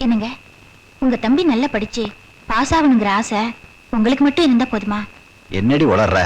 என்னங்க, உங்க தம்பி நல்லா படிச்சு பாஸ் ஆகணுங்கிற ஆசை உங்களுக்கு மட்டும் இருந்தா போதுமா? என்னடி வளர்ற?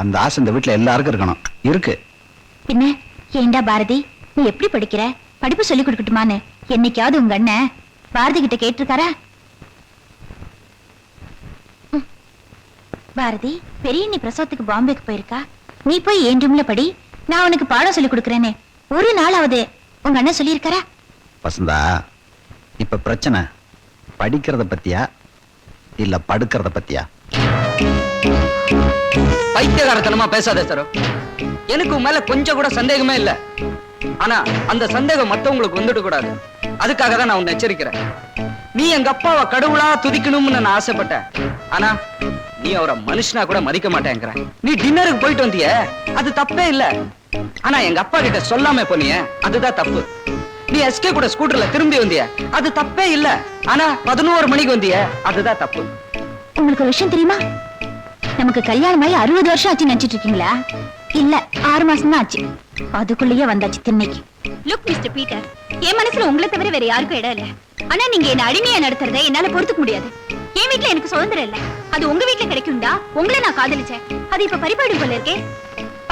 அந்த ஆசை இந்த வீட்டுல எல்லாருக்கும் இருக்கணும். இருக்கு. பின்ன ஏண்டா பாரதி, நீ எப்படி படிக்கிற, படிப்பு சொல்லி கொடுக்கட்டுமான்னு என்னைக்காவது உங்க அண்ணன் பாரதி கிட்ட கேட்டிருக்காரா? பாரதி, பெரிய நீ பிரசவத்துக்கு பாம்பேக்கு போயிருக்கா, நீ போய் என் ரூம்ல படி, நான் உனக்கு பாடம் சொல்லி கொடுக்கறேன்னு ஒரு நாளாவது உங்க அண்ணன் சொல்லியிருக்காரா? வசந்தா, இப்ப பிரச்சனை படிக்கிறத பத்தியா இல்ல படுக்கிறத பத்தியா? பைத்தியகாரத்தனமா பேசாதே சார். எனக்கு உன் மேல கொஞ்சம் கூட சந்தேகமே இல்ல. ஆனா அந்த சந்தேகம் மத்தவங்களுக்கு வந்துட கூடாது. அதுக்காக தான் நான் உன்னை எச்சரிக்கிறேன். நீ எங்க அப்பாவை கடவுளா துதிக்கணும்னு நான் ஆசைப்பட்டேன். ஆனா நீ அவரை மனுஷனா கூட மதிக்க மாட்டேங்கிற. நீ டின்னருக்கு போயிட்டு வந்திய, அது தப்பே இல்ல. ஆனா எங்க அப்பா கிட்ட சொல்லாம போனிய, அதுதான் தப்பு. நீ எஸ்கே கூட ஸ்கூட்டர்ல திரும்பி வந்திய, அது தப்பே இல்ல. ஆனா 11 மணிக்கு வந்திய, அதுதான் தப்பு. உங்களுக்கு ஒரு விஷயம் தெரியுமா? நமக்கு கல்யாணமாயி 60 வருஷம் ஆச்சு நினைச்சிட்டு இருக்கீங்களா? இல்ல, 6 மாசம் தான் ஆச்சு. அதுக்குள்ளேயே வந்தாச்சு திண்ணைக்கு. லுக் மிஸ்டர் பீட்டர், என் மனசுல உங்களை தவிர வேற யாருக்கும் இடம் இல்ல. ஆனா நீங்க என்ன அடிமையா நடத்துறதை என்னால பொறுத்துக்க முடியாது. என் வீட்டுல எனக்கு சுதந்திரம் இல்ல, அது உங்க வீட்டுல கிடைக்கும்டா. உங்களை நான் காதலிச்சேன், அது இப்ப பறிபாடு போல இருக்கே.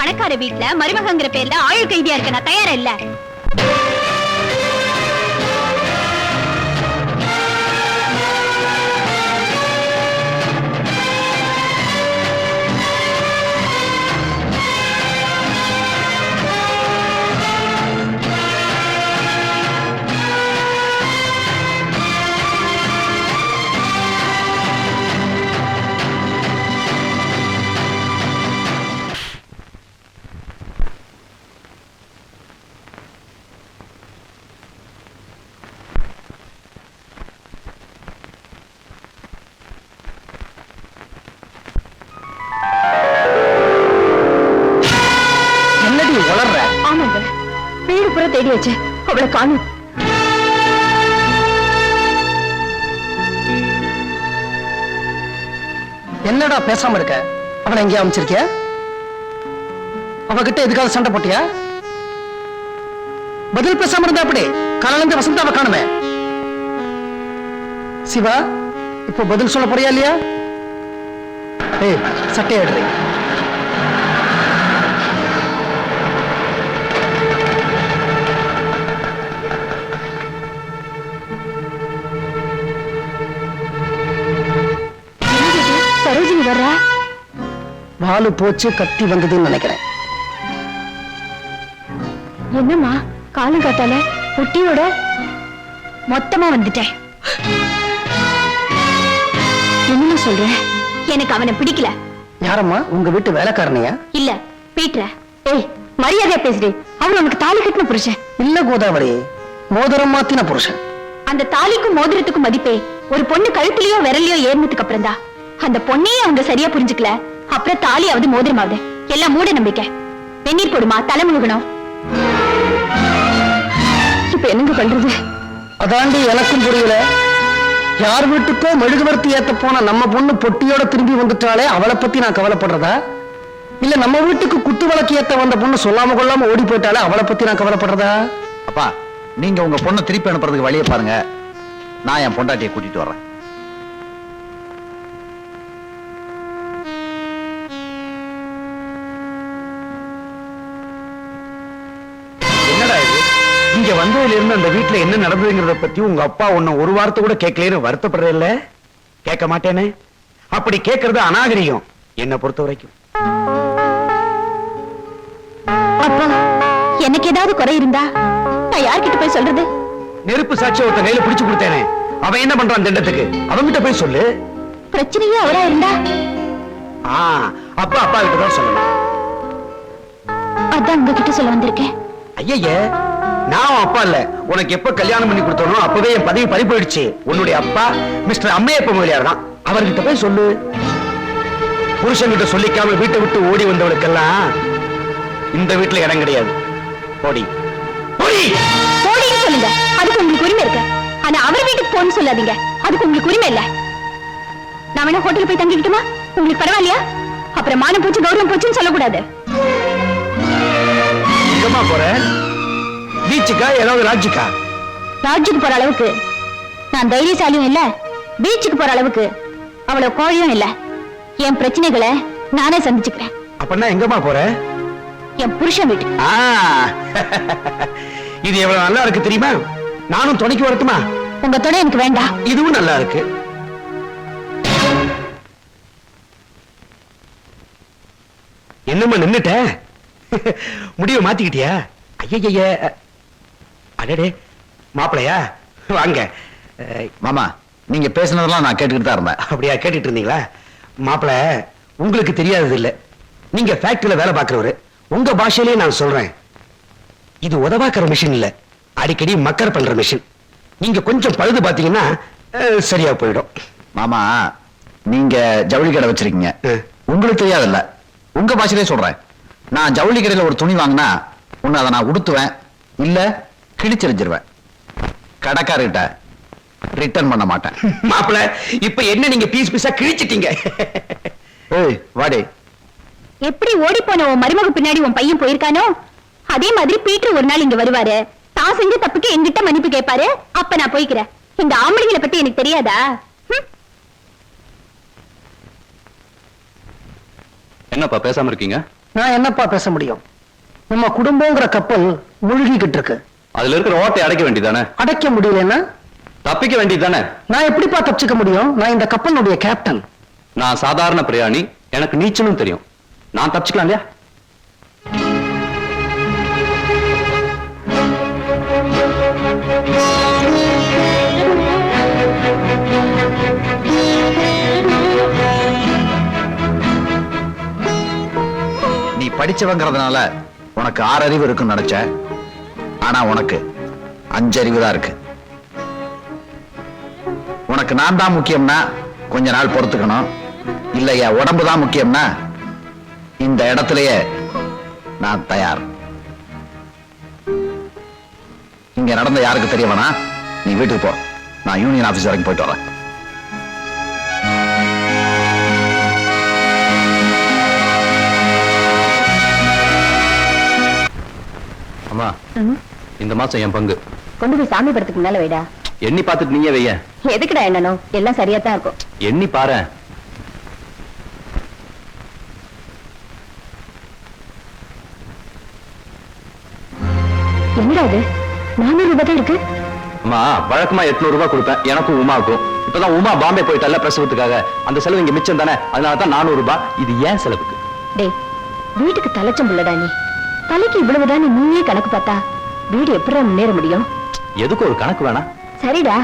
பணக்கார வீட்டுல மருமகங்கிற பேர்ல ஆயுள் கைதியா இருக்க நான் தயாரா இல்ல. வீடு புற தேடி வச்சு அவளை காணும். என்னடா பேசாம இருக்க? அவனை எங்கேயா அமைச்சிருக்கிய? அவகிட்ட எதுக்காக சண்டை போட்டியா? பதில் பேசாம இருந்தா அப்படி காலையில வசந்தாவை காணுமே. சிவா, இப்போ பதில் சொல்ல போறியா இல்லையா? ஏய், சட்டை எடுறீ. சரோஜினி வர்றா. வாலு போச்சு, கத்தி வந்ததுன்னு நினைக்கிறேன். என்னம்மா காலம் காத்தால குட்டியோட மொத்தமா வந்துட்டேன். என்ன சொல்ற? எனக்கு அவனை பிடிக்கல. யாரம்மா? உங்க வீட்டு வேலைக்காரனையா? இல்ல, பீட்டர். ஏய், மரியாதையா பேசுறே. அவன் உனக்கு தாலி கட்டின புருஷன் இல்ல கோதாவரி, மோதிரம் மாத்தின புருஷன். அந்த தாலிக்கும் மோதிரத்துக்கும் மதிப்பே ஒரு பொண்ணு கழுத்துலயோ விரலையோ ஏறினதுக்கு அப்புறம் தான். அந்த பொண்ணையே அவங்க சரியா புரிஞ்சுக்கல, அப்புறம் தாலியாவது மோதிரமாவது எல்லாம் மூட நம்பிக்கை. வெந்நீர் போடுமா, தலை முழுகணும். இப்ப என்னங்க பண்றது? அதாண்டி எனக்கும் புரியல. யார் வீட்டுக்கோ மெழுகுவர்த்தி ஏத்த போன நம்ம பொண்ணு பொட்டியோட திரும்பி வந்துட்டாலே அவளை பத்தி நான் கவலைப்படுறதா, இல்ல நம்ம வீட்டுக்கு குத்து விளக்கு ஏத்த வந்த பொண்ணு சொல்லாம கொள்ளாம ஓடி போயிட்டாலே அவளை பத்தி நான் கவலைப்படுறதா? அப்பா, நீங்க உங்க பொண்ணை திருப்பி அனுப்புறதுக்கு வழியை பாருங்க. நான் என் பொண்டாட்டியை கூட்டிட்டு வர்றேன். இங்க வந்ததுல இருந்து அந்த வீட்டுல என்ன நடந்ததுங்கிறத பத்தி உங்க அப்பா உன்ன ஒரு வார்த்தை கூட கேட்கலன்னு வருத்தப்படுற இல்ல? கேட்க மாட்டேனே. அப்படி கேட்கறது அநாகரிகம் என்ன பொறுத்த வரைக்கும். அப்பா, எனக்கு ஏதாவது குறை இருந்தா நான் யார்கிட்ட போய் சொல்றது? நெருப்பு சாட்சி ஒருத்த கையில பிடிச்சு கொடுத்தேனே, அவன் என்ன பண்றான் திண்டத்துக்கு? அவன்கிட்ட போய் சொல்லு. பிரச்சனையே அவரா இருந்தா அப்பா அப்பா கிட்ட தான் சொல்லணும். அதான் உங்ககிட்ட சொல்ல வந்திருக்கேன். ஐய, நான் அப்பா இல்ல. உனக்கு எப்ப கல்யாணம் பண்ணி கொடுத்தோனோ அப்பவே என் பதவி பறி போயிடுச்சு. உன்னுடைய அப்பா மிஸ்டர் அம்மையப்ப முதலியார் தான். அவர்கிட்ட போய் சொல்லு. புருஷன்கிட்ட சொல்லிக்காம வீட்டை விட்டு ஓடி வந்தவளுக்கெல்லாம் இந்த வீட்டுல இடம் கிடையாது. போடி போடி போடின்னு சொல்லுங்க, அதுக்கு உங்களுக்கு உரிமை இருக்கு. ஆனா அவர் வீட்டுக்கு போன்னு சொல்லாதீங்க, அதுக்கு உங்களுக்கு உரிமை இல்ல. நான் வேணா ஹோட்டல் போய் தங்கிக்கிட்டுமா? உங்களுக்கு பரவாயில்லையா? அப்புறம் மானம் போச்சு கௌரவம் போச்சுன்னு சொல்லக்கூடாது. எங்கம்மா போற? பீச்சுக்கா ஏதாவது லாட்ஜுக்கா? லாட்ஜுக்கு போற அளவுக்கு நான் தைரியசாலியும் இல்ல, பீச்சுக்கு போற அளவுக்கு அவ்வளவு கோழியும் இல்ல. என் பிரச்சனைகளை நானே சந்திச்சுக்கிறேன். அப்படின்னா எங்கம்மா போற? என் புருஷன் வீட்டு. இது எவ்வளவு நல்லா இருக்கு தெரியுமா? நானும் துணைக்கு வரட்டுமா? உங்க துணை எனக்கு வேண்டாம். இதுவும் நல்லா இருக்கு. என்னம்மா நின்னுட்ட? முடிவை மாத்திக்கிட்டியா? ஐய அடடே, மாப்பிளையா வாங்க. மாமா, நீங்க பேசுனதெல்லாம் நான் கேட்டுக்கிட்டு தான் இருந்தேன். அப்படியா, கேட்டுட்டு இருந்தீங்களா? மாப்பிள, உங்களுக்கு தெரியாதது இல்ல, நீங்க ஃபேக்டரியில வேலை பார்க்கிறவரு. உங்க பாஷையிலேயே நான் சொல்றேன், இது உதவாக்கிற மிஷின் இல்ல, அடிக்கடி மக்கர் பண்ற மிஷின். நீங்க கொஞ்சம் பழுது பாத்தீங்கன்னா சரியா போயிடும். மாமா, நீங்க ஜவுளி கடை வச்சிருக்கீங்க, உங்களுக்கு தெரியாதுல்ல, உங்க பாஷையிலே சொல்றேன். நான் ஜவுளி கடையில ஒரு துணி வாங்கினா ஒண்ணு அதை நான் உடுத்துவேன், இல்ல கிழிச்செறிஞ்சிருவேன். கடைக்காரர்கிட்ட ரிட்டர்ன் பண்ண மாட்டேன். மாப்பிள, இப்ப என்ன நீங்க பீஸ் பீஸா கிழிச்சிட்டீங்க. ஏய் வாடி. எப்படி ஓடி போன உன் மருமக பின்னாடி உன் பையன் போயிருக்கானோ, அதே மாதிரி பீட்டர் ஒரு நாள் இங்க வருவாரு. தான் செஞ்ச தப்புக்கு என்கிட்ட மன்னிப்பு கேட்பாரு. அப்ப நான் போய்க்கிறேன். இந்த ஆம்பளைங்களை பத்தி எனக்கு தெரியாதா? என்னப்பா பேசாம இருக்கீங்க? நான் என்னப்பா பேச முடியும்? நம்ம குடும்பங்கிற கப்பல் முழுகிக்கிட்டு இருக்கு. அதுல இருக்கிற ஓட்டை அடைக்க வேண்டியதானே? அடைக்க முடியலன்னா தப்பிக்க வேண்டியதானே? நான் எப்படிப்பா தப்பிச்சுக்க முடியும்? நான் இந்த கப்பலுடைய கேப்டன். நான் சாதாரண பிரயாணி, எனக்கு நீச்சலும் தெரியும். நான் தப்பிச்சுக்கலாம் இல்லையா? நீ படிச்சவங்கிறதுனால உனக்கு 6 அறிவு இருக்குன்னு நினைச்ச, ஆனா உனக்கு 5 அறிவு தான் இருக்கு. உனக்கு நான் தான் முக்கியம்னா கொஞ்ச நாள் பொறுத்துக்கணும், இல்லையா உடம்பு தான் முக்கியம்னா இந்த இடத்திலேயே நான் தயார். இங்க நடந்த யாருக்கு தெரிய வேணா, நீ வீட்டுக்கு போ, நான் யூனியன் ஆபீஸ் வரைக்கும் போயிட்டு வரேன். அம்மா, இந்த மாசம் என் பங்கு கொண்டு போய் சாமி படத்துக்கு மேல வைடா. எண்ணி பார்த்துட்டு நீயே வைய. எதுக்குடா என்னனும்? எல்லாம் சரியா தான் இருக்கும். எண்ணி பாரு. என்னடா இது? 400 ரூபாய் தான் இருக்கு. அம்மா, வழக்கமா 800 ரூபாய் கொடுப்பேன் எனக்கும் உமாக்கும். இப்பதான் உமா பாம்பே போயிட்டல்ல பிரசவத்துக்காக, அந்த செலவு இங்க மிச்சம் தானே, அதனாலதான் 400 ரூபாய். இது ஏன் செலவுக்கு. டேய், வீட்டுக்கு தலைச்சம் புள்ளடா நீ. தலைக்கு இவ்வளவுதான் நீயே கணக்கு பார்த்தா வீடு எப்படி முன்னேற முடியும்? எதுக்கு ஒரு கணக்கு வேணா? சரிடா,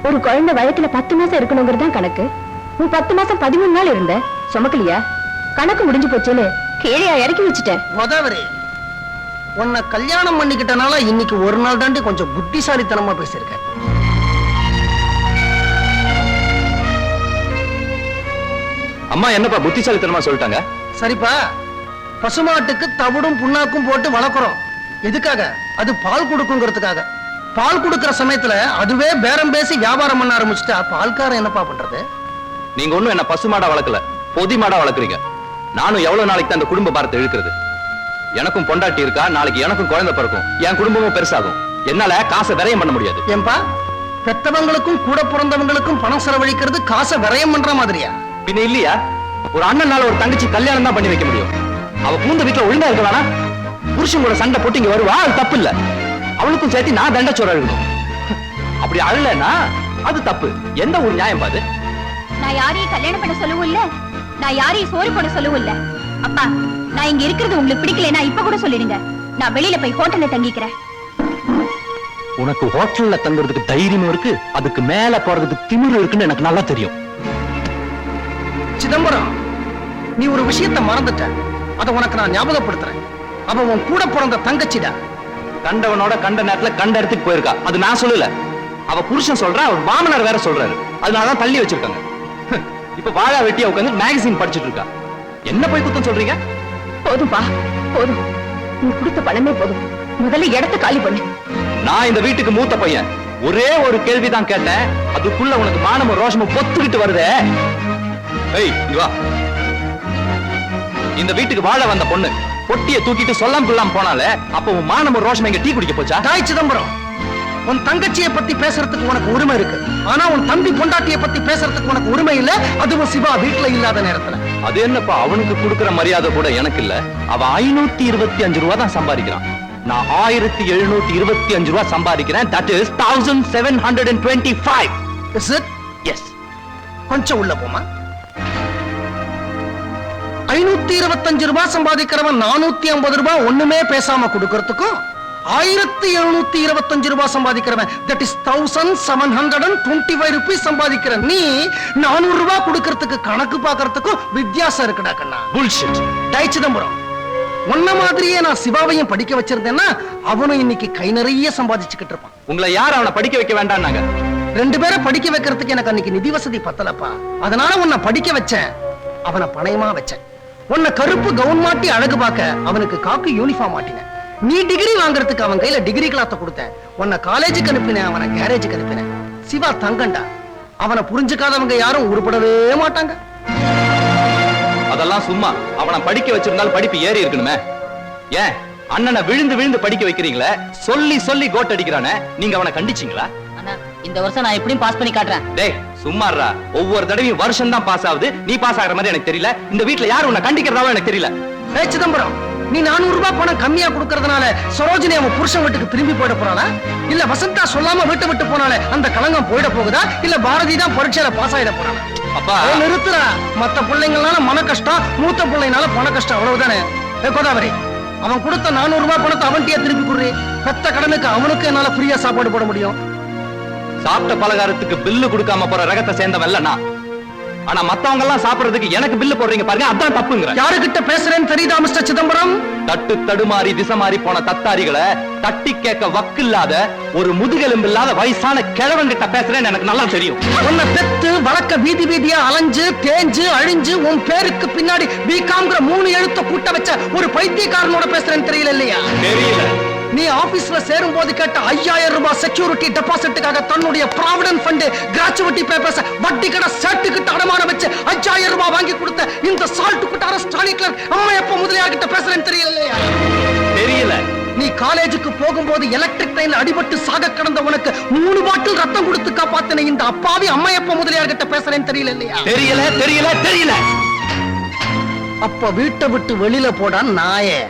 ஒரு குழந்தை வயத்துல 10 மாசம் இருக்கணுங்கிறதான் கணக்கு. நீ 10 மாசம் 13 நாள் இருந்த, சுமக்கலையா? கணக்கு முடிஞ்சு போச்சுன்னு கீழே இறக்கி வச்சுட்டேன். கோதாவரி, உன்னை கல்யாணம் பண்ணிக்கிட்டனால இன்னைக்கு ஒரு நாள் தாண்டி கொஞ்சம் புத்திசாலித்தனமா பேசியிருக்க. அம்மா என்னப்பா புத்திசாலித்தனமா சொல்லிட்டாங்க? சரிப்பா, பசுமாட்டுக்கு தவிடும் புண்ணாக்கும் போட்டு வளர்க்குறோம். எதுக்காக? அது பால் கொடுக்குங்கிறதுக்காக. பால் கொடுக்கிற சமயத்துல அதுவே பேரம் பேசி வியாபாரம் பண்ண ஆரம்பிச்சுட்டா பால்காரன் என்னப்பா பண்றது? நீங்க ஒண்ணும் என்ன பசு மாடா வளர்க்கல, பொதி மாடா வளர்க்குறீங்க. நானும் எவ்வளவு நாளைக்கு தான் அந்த குடும்ப பாரத்தை இழுக்கிறது? எனக்கும் பொண்டாட்டி இருக்கா, நாளைக்கு எனக்கும் குழந்தை பிறக்கும், என் குடும்பமும் பெருசாகும். என்னால காசை விரயம் பண்ண முடியாது. ஏன்பா, பெத்தவங்களுக்கும் கூட பிறந்தவங்களுக்கும் பணம் செலவழிக்கிறது காசை விரயம் பண்ற மாதிரியா? பின்ன இல்லையா? ஒரு அண்ணனால ஒரு தங்கச்சி கல்யாணம் தான் பண்ணி வைக்க முடியும். அவ பூந்த வீட்டுல ஒழுங்கா இருக்க வேணா? புருஷன் கூட சண்டை போட்டு இங்க வருவா, அது தப்பு இல்ல. அவளுக்கும் சேர்த்து நான் தண்டச்சோறு அழுகணும். அப்படி அழலன்னா அது தப்பு. எந்த ஒரு நியாயம் பாது? நான் யாரையும் கல்யாணம் பண்ண சொல்லவும் இல்ல, நான் யாரையும் சோறு போட சொல்லவும் இல்ல. அப்பா, நான் இங்க இருக்கிறது உங்களுக்கு பிடிக்கலன்னா இப்ப கூட சொல்லிடுங்க. நான் வெளியில போய் ஹோட்டல்ல தங்கிக்கிறேன். உனக்கு ஹோட்டல்ல தங்குறதுக்கு தைரியமும் இருக்கு, அதுக்கு மேல போறதுக்கு திமிரு இருக்குன்னு எனக்கு நல்லா தெரியும். சிதம்பரம், நீ ஒரு விஷயத்தை மறந்துட்ட. அதை உனக்கு நான் ஞாபகப்படுத்துறேன். அவ உன் கூட பிறந்த தங்கச்சிடா. கண்டவனோட கண்ட நேரத்துல கண்ட இடத்துக்கு போயிருக்கா, அது நான் சொல்லல. அவ புருஷன் சொல்ற, அவர் மாமனார் வேற சொல்றாரு. அதனாலதான் தள்ளி வச்சிருக்காங்க. இப்ப வாழா வெட்டியா உட்காந்து மேகசின் படிச்சிட்டு இருக்கா. என்ன போய் குத்தம் சொல்றீங்க? போதும்பா, போதும். நீ கொடுத்த பணமே போதும். முதல்ல இடத்த காலி பண்ணு. நான் இந்த வீட்டுக்கு மூத்த பையன். ஒரே ஒரு கேள்விதான் கேட்டேன், அதுக்குள்ள உனக்கு மானமும் ரோஷமும் பொத்துக்கிட்டு வருதே. ஏய், இங்க வா. இந்த வீட்டுக்கு வாழ வந்த பொண்ணு பொட்டியை தூக்கிட்டு சொல்லாம் கொள்ளாம போனாலே, அப்ப உன் மானமும் ரோஷம் எங்க டீ குடிக்க போச்சா? தாய் சிதம்பரம், உன் தங்கச்சியை பத்தி பேசுறதுக்கு உனக்கு உரிமை இருக்கு. ஆனா உன் தம்பி பொண்டாட்டியை பத்தி பேசுறதுக்கு உனக்கு உரிமை இல்ல. அதுவும் சிவா வீட்டுல இல்லாத நேரத்துல. அது என்னப்பா, அவனுக்கு கொடுக்கிற மரியாதை கூட எனக்கு இல்ல. அவன் 525 ரூபா தான் சம்பாதிக்கிறான். நான் 1725 ரூபா சம்பாதிக்கிறேன். That is 1725. Is it? Yes. கொஞ்சம் உள்ள போமா. 525 ரூபாய் சம்பாதிக்கிறவன் 450 ரூபாய் ஒண்ணுமே பேசாம கொடுக்கறதுக்கும் 1725 ரூபாய் சம்பாதிக்கிறவன் that is 1725 rupees சம்பாதிக்கிற நீ 400 ரூபாய் கொடுக்கறதுக்கு கணக்கு பார்க்கறதுக்கும் வித்தியாசம் இருக்குடா கண்ணா. Bullshit. டேய் சிதம்பரம், உன்ன மாதிரியே நான் சிவாவையும் படிக்க வச்சிருந்தேன்னா அவனும் இன்னைக்கு கை நிறைய சம்பாதிச்சுக்கிட்டு இருப்பான். உங்களை யார் அவனை படிக்க வைக்க வேண்டாம்னாங்க? 2 பேரை படிக்க வைக்கிறதுக்கு எனக்கு அன்னைக்கு நிதி வசதி பத்தலப்பா. அதனால உன்னை படிக்க வச்சேன், அவனை பணயமா வச்சேன். உன்னை கருப்பு கவுன் மாட்டி அழகு பார்க்க அவனுக்கு காக்கு யூனிஃபார்ம் மாட்டினேன். நீ டிகிரி வாங்குறதுக்கு அவன் கையில டிகிரி கிளாத்த கொடுத்தேன். உன்னை காலேஜுக்கு அனுப்பினேன், அவனை கேரேஜுக்கு அனுப்பினேன். சிவா தங்கண்டா, அவனை புரிஞ்சுக்காதவங்க யாரும் உருப்படவே மாட்டாங்க. அதெல்லாம் சும்மா. அவனை படிக்க வச்சிருந்தாலும் படிப்பு ஏறி இருக்கணுமே. ஏன் அண்ணனை விழுந்து விழுந்து படிக்க வைக்கிறீங்களே, சொல்லி சொல்லி கோட் அடிக்கிறானே, நீங்க அவனை கண்டிச்சீங்களா? இந்த வருஷம் நான் எப்படியும் பாஸ் பண்ணி காட்டுறேன். டேய் சும்மாறா, ஒவ்வொரு தடவையும் வருஷம் தான் பாஸ் ஆகுது. நீ பாஸ் ஆகிற மாதிரி எனக்கு தெரியல. இந்த வீட்ல யாரும் உன்னை கண்டிக்கிறதாவும் எனக்கு தெரியல. ஏய் சிதம்பரம், நீ 400 ரூபாய் பணம் கம்மியா கொடுக்கறதுனால சரோஜினி அவன் புருஷன் வீட்டுக்கு திரும்பி போயிட போறாளா? இல்ல வசந்தா சொல்லாம வீட்டை விட்டு போனாலே அந்த களங்கம் போயிட போகுதா? இல்ல பாரதி தான் பரீட்சையில பாஸ் ஆயிட போறாளா? அப்பா நிறுத்துறா. மத்த பிள்ளைங்களால மன கஷ்டம், மூத்த பிள்ளைனால பண கஷ்டம், அவ்வளவுதானே. கோதாவரி, அவன் கொடுத்த 400 ரூபாய் பணத்தை அவன்கிட்டயே திருப்பி கொடுறி. பெத்த கடனுக்கு அவனுக்கு என்னால ஃப்ரீயா சாப்பாடு போட முடியும். சாப்பிட்ட பலகாரத்துக்கு பில்லு கொடுக்காம போற ரகத்தை சேர்ந்தவன் இல்ல நான். ஆனா மத்தவங்க எல்லாம் சாப்பிடுறதுக்கு எனக்கு பில்லு போடுறீங்க பாருங்க, அதான் தப்புங்கிற. யாருகிட்ட பேசுறேன்னு தெரியுதா மிஸ்டர் சிதம்பரம்? தட்டு தடுமாறி திசை மாறி போன தத்தாரிகளை தட்டி கேட்க வக்கில்லாத ஒரு முதுகெலும்பு இல்லாத வயசான கிழவன் கிட்ட பேசுறேன்னு எனக்கு நல்லா தெரியும். உன்னை பெத்து வழக்க வீதி வீதியா அலைஞ்சு தேஞ்சு அழிஞ்சு உன் பேருக்கு பின்னாடி பிகாம்ங்கிற 3 எழுத்த கூட்ட வச்ச ஒரு பைத்தியக்காரனோட பேசுறேன்னு தெரியல இல்லையா? தெரியல. நீ ஆபீஸ்ல சேரும் போது கேட்ட 5000 ரூபாய் செக்யூரிட்டி டெபாசிட்டுக்காக தன்னுடைய ப்ராவிடன்ட் ஃபண்ட் கிராச்சுவிட்டி பேப்பர்ஸ் வட்டி கடை சர்டிபிகேட் அடமான வச்சு 5000 ரூபாய் வாங்கி கொடுத்த இந்த சால்ட் குட்டார ஸ்டாலின் கிளர்க் அம்மா எப்ப முதலியார் கிட்ட பேசுறேன்னு தெரியல. தெரியல. நீ காலேஜுக்கு போகும்போது எலக்ட்ரிக் ட்ரெயின்ல அடிபட்டு சாக கிடந்த உனக்கு 3 பாட்டில் ரத்தம் கொடுத்து காப்பாத்தின இந்த அப்பாவி அம்மா எப்ப முதலியார் கிட்ட பேசுறேன்னு தெரியல இல்லையா? தெரியல தெரியல தெரியல. அப்ப வீட்டை விட்டு வெளியில போடா நாயே.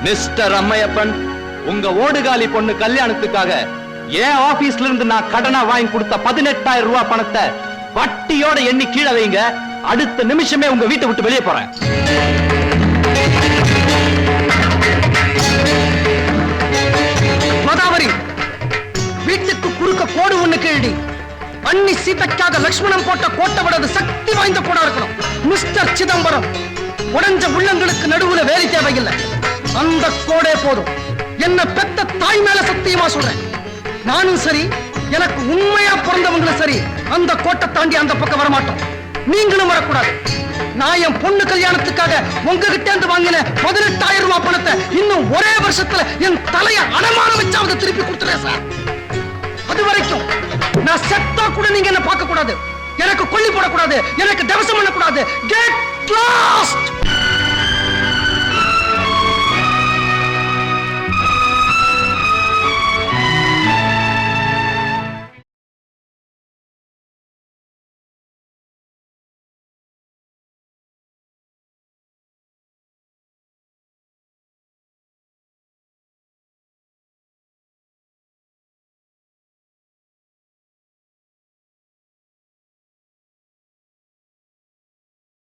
மிஸ்டர் அம்மையப்பன், உங்க ஓடுகாலி பொண்ணு கல்யாணத்துக்காக ஏன் ஆபீஸ்ல இருந்து நான் கடனா வாங்கி கொடுத்த 18000 ரூபாய் பணத்தை வட்டியோட எண்ணி கீழே வைங்க. அடுத்த நிமிஷமே உங்க வீட்டை விட்டு வெளியே போறேன். கோதாவரி, வீட்டுக்கு குறுக்க கோடு ஒண்ணு கேள்வி. அன்னி சீதைக்காக லட்சுமணன் போட்ட கோட்டை விட சக்தி வாய்ந்த கோடா இருக்கணும். மிஸ்டர் சிதம்பரம், உடைஞ்ச உள்ளங்களுக்கு நடுவுல வேலை தேவையில்லை, அந்த கோடே போதும். என்ன பெத்த தாய் மேல சத்தியமா சொல்றேன். நானும் சரி, எனக்கு உண்மையா பிறந்தவங்களும் சரி, அந்த கோட்டை தாண்டி அந்த பக்கம் வரமாட்டோம். நீங்களும் வரக்கூடாது. நான் என் பொண்ணு கல்யாணத்துக்காக உங்ககிட்ட இருந்து வாங்கின 18000 ரூபாய் பணத்தை இன்னும் ஒரே வருஷத்துல என் தலைய அடமானம் வச்சாவது திருப்பி கொடுத்துறேன் சார். அது வரைக்கும் நான் செத்தா கூட நீங்க என்ன பார்க்க கூடாது, எனக்கு கொல்லி போடக்கூடாது, எனக்கு தவசம் பண்ணக்கூடாது. Get lost.